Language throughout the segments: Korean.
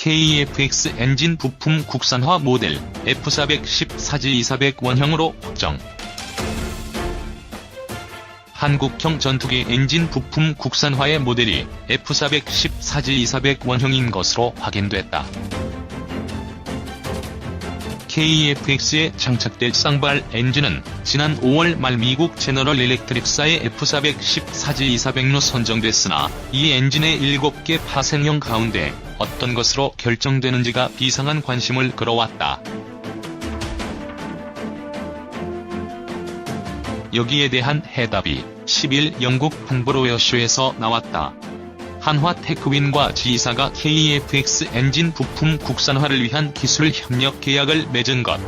KEFX 엔진 부품 국산화 모델 F410-4G2400 원형으로 확정. 한국형 전투기 엔진 부품 국산화의 모델이 F410-4G2400 원형인 것으로 확인됐다. KEFX에 장착될 쌍발 엔진은 지난 5월 말 미국 제너럴 일렉트릭사의 F410-4G2400로 선정됐으나 이 엔진의 7개 파생형 가운데 어떤 것으로 결정되는지가 비상한 관심을 끌어왔다. 여기에 대한 해답이 10일 영국 판브로웨어쇼에서 나왔다. 한화테크윈과 G사가 KEFX 엔진 부품 국산화를 위한 기술 협력 계약을 맺은 것.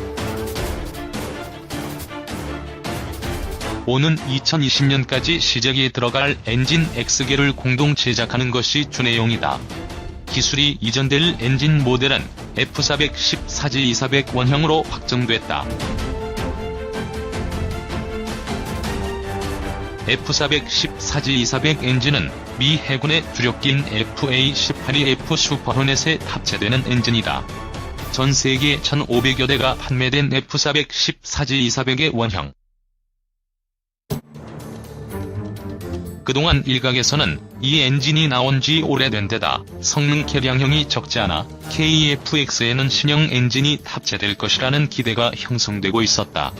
오는 2020년까지 시작에 들어갈 엔진 X개를 공동 제작하는 것이 주 내용이다. 기술이 이전될 엔진 모델은 F410-4G2400 원형으로 확정됐다. F410-4G2400 엔진은 미 해군의 주력기인 FA-18E/F 슈퍼호넷에 탑재되는 엔진이다. 전 세계 1,500여 대가 판매된 F410-4G2400의 원형. 그동안 일각에서는 이 엔진이 나온 지 오래된 데다 성능 개량형이 적지 않아 KEFX에는 신형 엔진이 탑재될 것이라는 기대가 형성되고 있었다.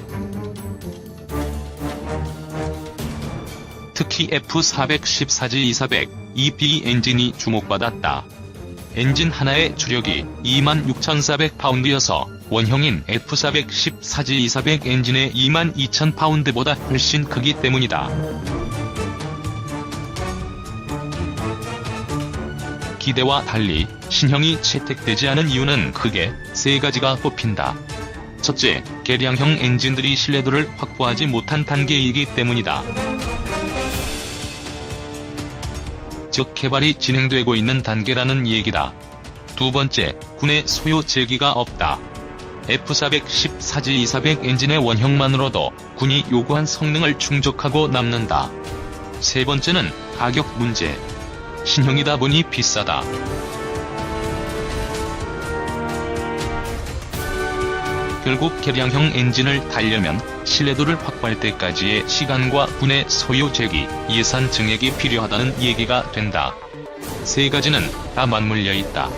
특히 F414G2400 EP 엔진이 주목받았다. 엔진 하나의 주력이 26,400파운드여서 원형인 F410-4G2400 엔진의 22,000파운드보다 훨씬 크기 때문이다. 기대와 달리 신형이 채택되지 않은 이유는 크게 세 가지가 꼽힌다. 첫째, 개량형 엔진들이 신뢰도를 확보하지 못한 단계이기 때문이다. 즉 개발이 진행되고 있는 단계라는 얘기다. 두 번째, 군의 소요 제기가 없다. F410-4G2400 엔진의 원형만으로도 군이 요구한 성능을 충족하고 남는다. 세 번째는 가격 문제. 신형이다 보니 비싸다. 결국 개량형 엔진을 달려면 신뢰도를 확보할 때까지의 시간과 군의 소요 제기, 예산 증액이 필요하다는 얘기가 된다. 세 가지는 다 맞물려 있다.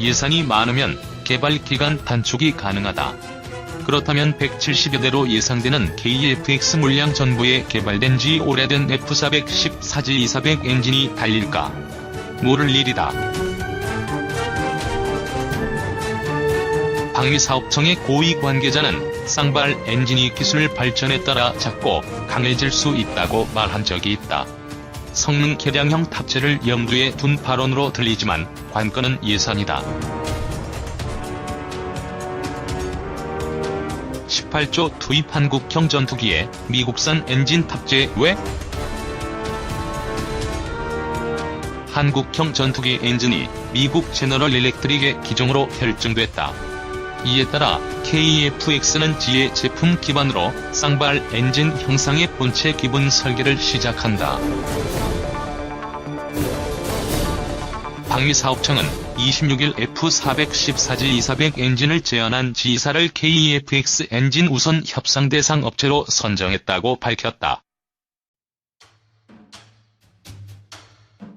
예산이 많으면 개발 기간 단축이 가능하다. 그렇다면 170여 대로 예상되는 KEFX 물량 전부에 개발된 지 오래된 F410-4G2400 엔진이 달릴까? 모를 일이다. 방위사업청의 고위 관계자는 쌍발 엔진이 기술 발전에 따라 작고 강해질 수 있다고 말한 적이 있다. 성능 개량형 탑재를 염두에 둔 발언으로 들리지만 관건은 예산이다. 18조 투입 한국형 전투기에 미국산 엔진 탑재 왜? 한국형 전투기 엔진이 미국 제너럴 일렉트릭의 기종으로 결정됐다. 이에 따라 KEFX는 G의 제품 기반으로 쌍발 엔진 형상의 본체 기본 설계를 시작한다. 방위사업청은 26일 F414G2400 엔진을 제안한 G사를 KEFX 엔진 우선 협상 대상 업체로 선정했다고 밝혔다.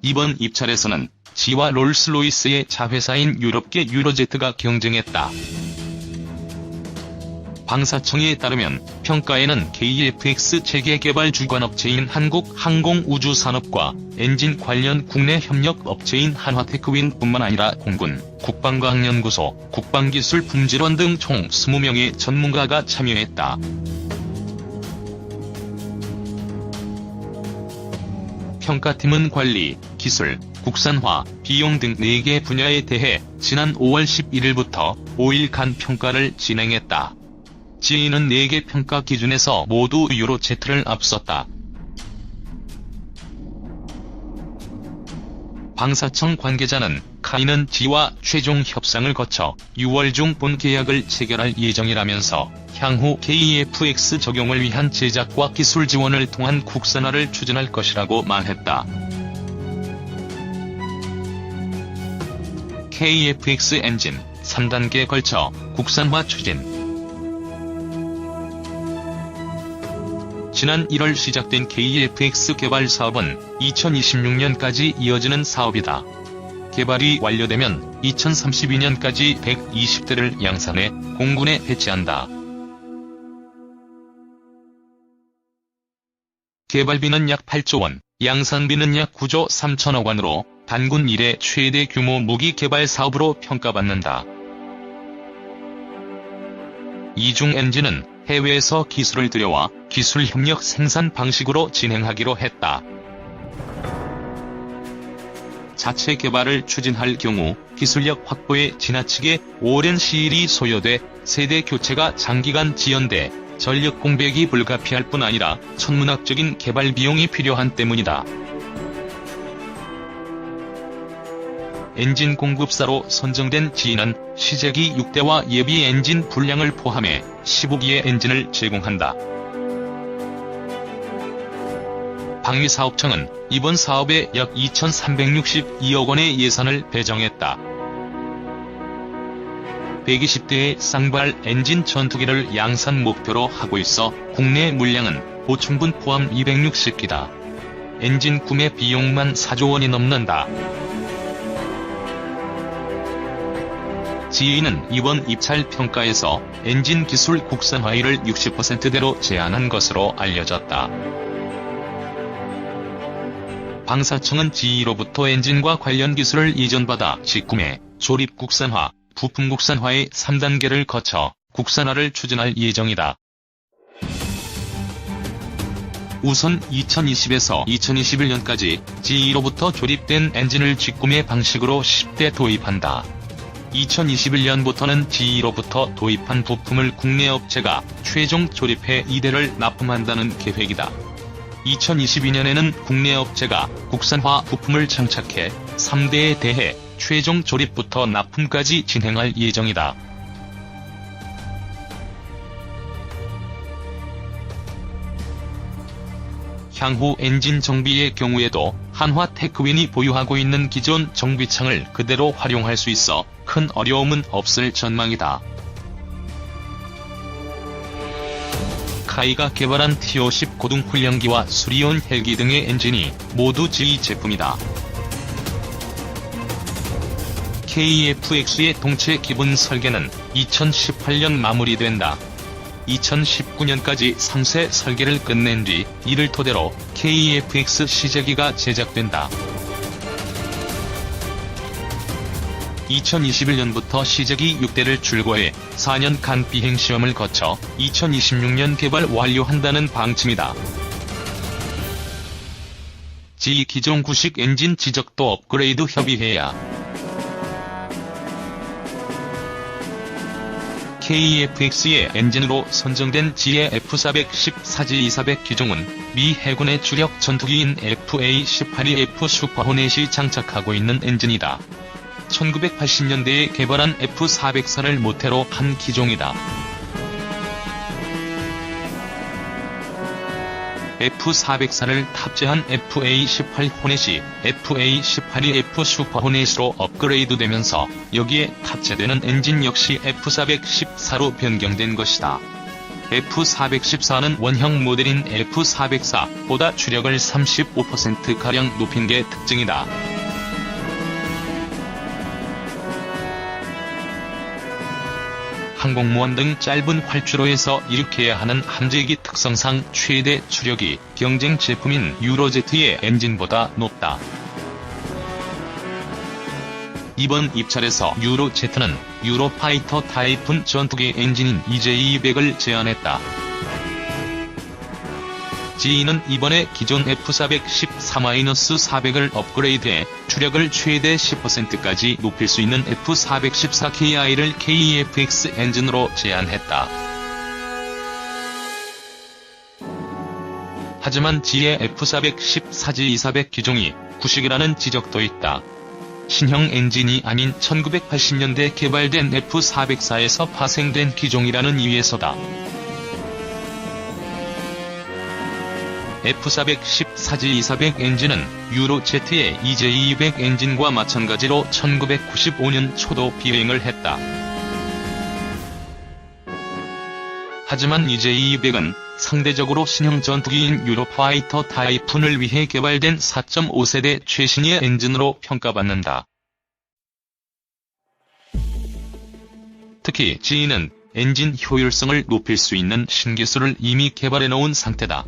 이번 입찰에서는 G와 롤스로이스의 자회사인 유럽계 유로제트가 경쟁했다. 방사청에 따르면 평가에는 KEFX 체계 개발 주관업체인 한국항공우주산업과 엔진 관련 국내 협력 업체인 한화테크윈뿐만 아니라 공군, 국방과학연구소, 국방기술품질원 등 총 20명의 전문가가 참여했다. 평가팀은 관리, 기술, 국산화, 비용 등 4개 분야에 대해 지난 5월 11일부터 5일간 평가를 진행했다. G는 4개 평가 기준에서 모두 유로제트를 앞섰다. 방사청 관계자는 카이는 G와 최종 협상을 거쳐 6월 중 본 계약을 체결할 예정이라면서 향후 KEFX 적용을 위한 제작과 기술 지원을 통한 국산화를 추진할 것이라고 말했다. KFX 엔진 3단계 걸쳐 국산화 추진. 지난 1월 시작된 KFX 개발 사업은 2026년까지 이어지는 사업이다. 개발이 완료되면 2032년까지 120대를 양산해 공군에 배치한다. 개발비는 약 8조 원, 양산비는 약 9조 3천억 원으로 단군 이래 최대 규모 무기 개발 사업으로 평가받는다. 이중 엔진은 해외에서 기술을 들여와 기술 협력 생산 방식으로 진행하기로 했다. 자체 개발을 추진할 경우 기술력 확보에 지나치게 오랜 시일이 소요돼 세대 교체가 장기간 지연돼 전력 공백이 불가피할 뿐 아니라 천문학적인 개발 비용이 필요한 때문이다. 엔진 공급사로 선정된 GE는 시제기 6대와 예비 엔진 분량을 포함해 15기의 엔진을 제공한다. 방위사업청은 이번 사업에 약 2,362억 원의 예산을 배정했다. 120대의 쌍발 엔진 전투기를 양산 목표로 하고 있어 국내 물량은 보충분 포함 260기다. 엔진 구매 비용만 4조 원이 넘는다. GE는 이번 입찰 평가에서 엔진 기술 국산화율을 60%대로 제한한 것으로 알려졌다. 방사청은 GE로부터 엔진과 관련 기술을 이전받아 직구매, 조립 국산화, 부품 국산화의 3단계를 거쳐 국산화를 추진할 예정이다. 우선 2020에서 2021년까지 GE로부터 조립된 엔진을 직구매 방식으로 10대 도입한다. 2021년부터는 GE로부터 도입한 부품을 국내 업체가 최종 조립해 2대를 납품한다는 계획이다. 2022년에는 국내 업체가 국산화 부품을 장착해 3대에 대해 최종 조립부터 납품까지 진행할 예정이다. 향후 엔진 정비의 경우에도 한화 테크윈이 보유하고 있는 기존 정비창을 그대로 활용할 수 있어 큰 어려움은 없을 전망이다. 카이가 개발한 T-50 고등훈련기와 수리온 헬기 등의 엔진이 모두 GE 제품이다. KFX의 동체 기본 설계는 2018년 마무리된다. 2019년까지 상세 설계를 끝낸 뒤 이를 토대로 KFX 시제기가 제작된다. 2021년부터 시제기 6대를 출고해 4년간 비행시험을 거쳐 2026년 개발 완료한다는 방침이다. GE 기존 구식 엔진 지적도 업그레이드 협의해야 KFX의 엔진으로 선정된 GE F410-4G200 기종은 미 해군의 주력 전투기인 FA-18E/F 슈퍼호넷이 장착하고 있는 엔진이다. 1980년대에 개발한 F404를 모태로 한 기종이다. F404를 탑재한 FA-18 호넷이 FA-18E/F 슈퍼호넷으로 업그레이드되면서 여기에 탑재되는 엔진 역시 F414로 변경된 것이다. F414는 원형 모델인 F404보다 추력을 35%가량 높인 게 특징이다. 항공모함 등 짧은 활주로에서 일으켜야 하는 함재기 특성상 최대 추력이 경쟁 제품인 유로제트의 엔진보다 높다. 이번 입찰에서 유로제트는 유로파이터 타이푼 전투기 엔진인 EJ200을 제안했다. GE는 이번에 기존 F414-400을 업그레이드해 추력을 최대 10%까지 높일 수 있는 F414KI를 KFX 엔진으로 제안했다. 하지만 GE F414G200 기종이 구식이라는 지적도 있다. 신형 엔진이 아닌 1980년대 개발된 F404에서 파생된 기종이라는 이유에서다. F414G200 엔진은 유로제트의 EJ200 엔진과 마찬가지로 1995년 초도 비행을 했다. 하지만 EJ200은 상대적으로 신형 전투기인 유로파이터 타이푼을 위해 개발된 4.5세대 최신의 엔진으로 평가받는다. 특히 G는 엔진 효율성을 높일 수 있는 신기술을 이미 개발해놓은 상태다.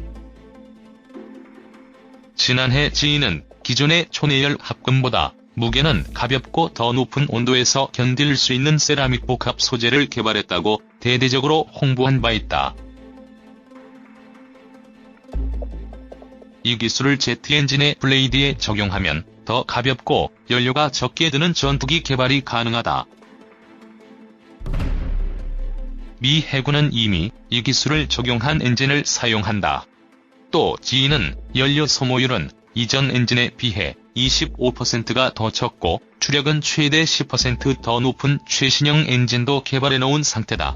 지난해 G는 기존의 초내열 합금보다 무게는 가볍고 더 높은 온도에서 견딜 수 있는 세라믹 복합 소재를 개발했다고 대대적으로 홍보한 바 있다. 이 기술을 제트 엔진의 블레이드에 적용하면 더 가볍고 연료가 적게 드는 전투기 개발이 가능하다. 미 해군은 이미 이 기술을 적용한 엔진을 사용한다. 또 G는 연료 소모율은 이전 엔진에 비해 25%가 더 적고 추력은 최대 10% 더 높은 최신형 엔진도 개발해놓은 상태다.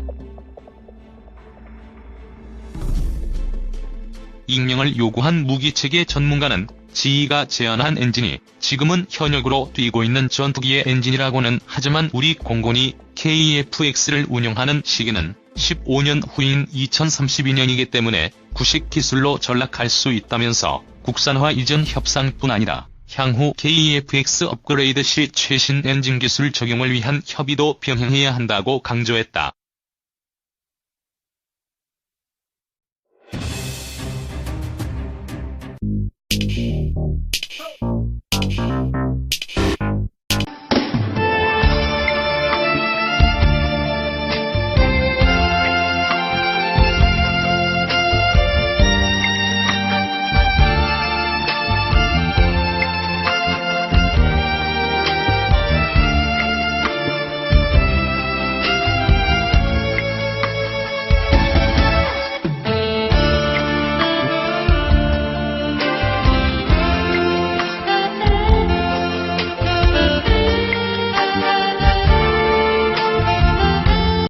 익명을 요구한 무기체계 전문가는 G가 제안한 엔진이 지금은 현역으로 뛰고 있는 전투기의 엔진이라고는 하지만 우리 공군이 KF-X를 운영하는 시기는 15년 후인 2032년이기 때문에 구식 기술로 전락할 수 있다면서 국산화 이전 협상뿐 아니라 향후 KF-X 업그레이드 시 최신 엔진 기술 적용을 위한 협의도 병행해야 한다고 강조했다.